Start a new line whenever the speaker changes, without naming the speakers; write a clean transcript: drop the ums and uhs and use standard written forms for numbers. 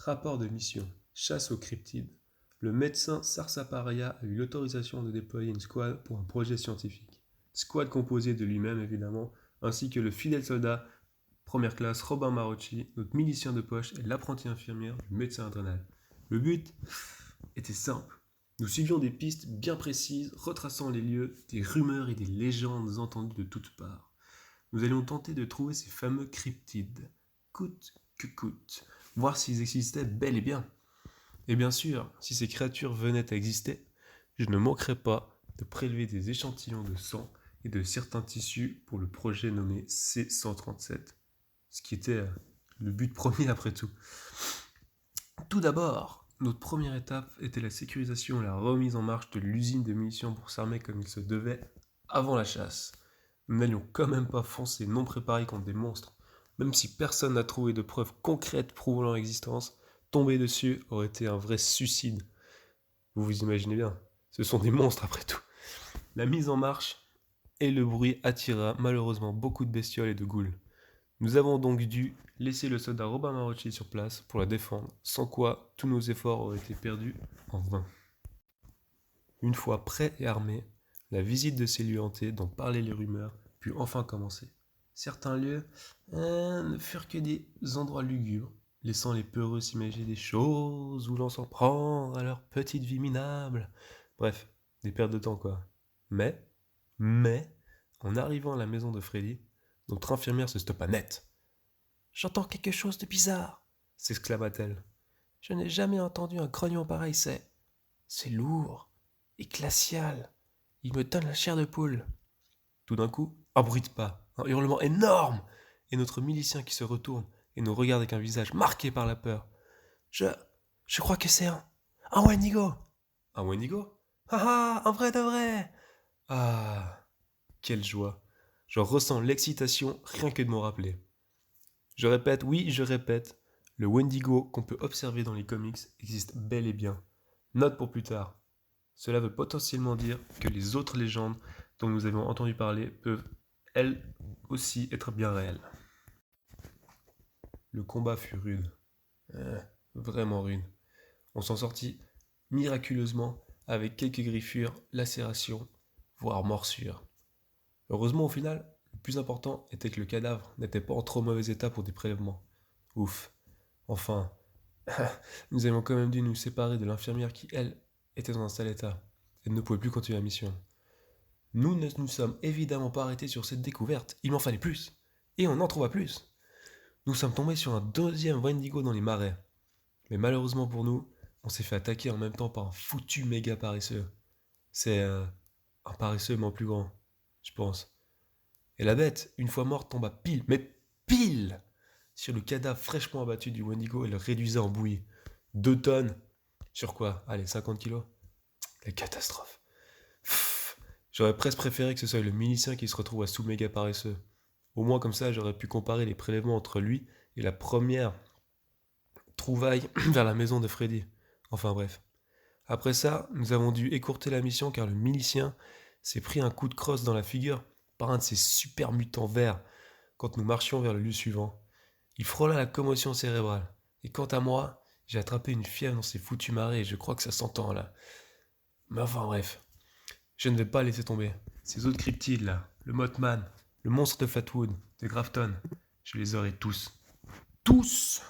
Rapport de mission. Chasse aux cryptides. Le médecin Sarsaparilla a eu l'autorisation de déployer une squad pour un projet scientifique. Squad composée de lui-même évidemment, ainsi que le fidèle soldat première classe Robin Marocci, notre milicien de poche et l'apprenti infirmière du médecin internal. Le but était simple. Nous suivions des pistes bien précises, retraçant les lieux, des rumeurs et des légendes entendues de toutes parts. Nous allions tenter de trouver ces fameux cryptides, coûte que coûte, voir s'ils existaient bel et bien. Et bien sûr, si ces créatures venaient à exister, je ne manquerais pas de prélever des échantillons de sang et de certains tissus pour le projet nommé C-137, ce qui était le but premier après tout. Tout d'abord, notre première étape était la sécurisation et la remise en marche de l'usine de munitions pour s'armer comme il se devait avant la chasse. Nous n'allions quand même pas foncer non préparés contre des monstres, même si personne n'a trouvé de preuves concrètes prouvant leur existence. Tomber dessus aurait été un vrai suicide. Vous vous imaginez bien, ce sont des monstres après tout. La mise en marche et le bruit attira malheureusement beaucoup de bestioles et de ghouls. Nous avons donc dû laisser le soldat Robin Marocci sur place pour la défendre, sans quoi tous nos efforts auraient été perdus en vain. Une fois prêts et armés, la visite de ces lieux hantés dont parlaient les rumeurs put enfin commencer. Certains lieux ne furent que des endroits lugubres, laissant les peureux s'imaginer des choses où l'on s'en prend à leur petite vie minable. Bref, des pertes de temps quoi. Mais, en arrivant à la maison de Freddy, notre infirmière se stoppa net. « J'entends quelque chose de bizarre !» s'exclama-t-elle. « Je n'ai jamais entendu un grognon pareil, c'est lourd et glacial. Il me donne la chair de poule. » Tout d'un coup, un bruit de pas, un hurlement énorme, et notre milicien qui se retourne et nous regarde avec un visage marqué par la peur. Je crois que c'est un Wendigo. Un Wendigo ? Ah ah, un vrai de vrai. Ah, quelle joie. J'en ressens l'excitation rien que de m'en rappeler. Je répète, oui, je répète, le Wendigo qu'on peut observer dans les comics existe bel et bien. Note pour plus tard. Cela veut potentiellement dire que les autres légendes dont nous avons entendu parler peuvent, elles aussi, être bien réelles. Le combat fut rude. Vraiment rude. On s'en sortit miraculeusement avec quelques griffures, lacérations, voire morsures. Heureusement au final, le plus important était que le cadavre n'était pas en trop mauvais état pour des prélèvements. Ouf. Enfin, nous avions quand même dû nous séparer de l'infirmière qui, elle, était dans un sale état. Elle ne pouvait plus continuer la mission. Nous ne nous sommes évidemment pas arrêtés sur cette découverte, il m'en fallait plus. Et on en trouva plus. Nous sommes tombés sur un deuxième Wendigo dans les marais. Mais malheureusement pour nous, on s'est fait attaquer en même temps par un foutu méga paresseux. C'est un paresseux mais en plus grand, je pense. Et la bête, une fois morte, tomba pile, sur le cadavre fraîchement abattu du Wendigo et le réduisait en bouillie. 2 tonnes. Sur quoi ? Allez, 50 kilos ? La catastrophe. J'aurais presque préféré que ce soit le milicien qui se retrouve à sous méga paresseux. Au moins comme ça, j'aurais pu comparer les prélèvements entre lui et la première trouvaille vers la maison de Freddy. Enfin bref. Après ça, nous avons dû écourter la mission car le milicien s'est pris un coup de crosse dans la figure par un de ces super mutants verts quand nous marchions vers le lieu suivant. Il frôla la commotion cérébrale. Et quant à moi, j'ai attrapé une fièvre dans ces foutus marais et je crois que ça s'entend là. Mais enfin bref, je ne vais pas laisser tomber. Ces autres cryptides là, le Mothman, le monstre de Flatwood, de Grafton, je les aurai tous. Tous!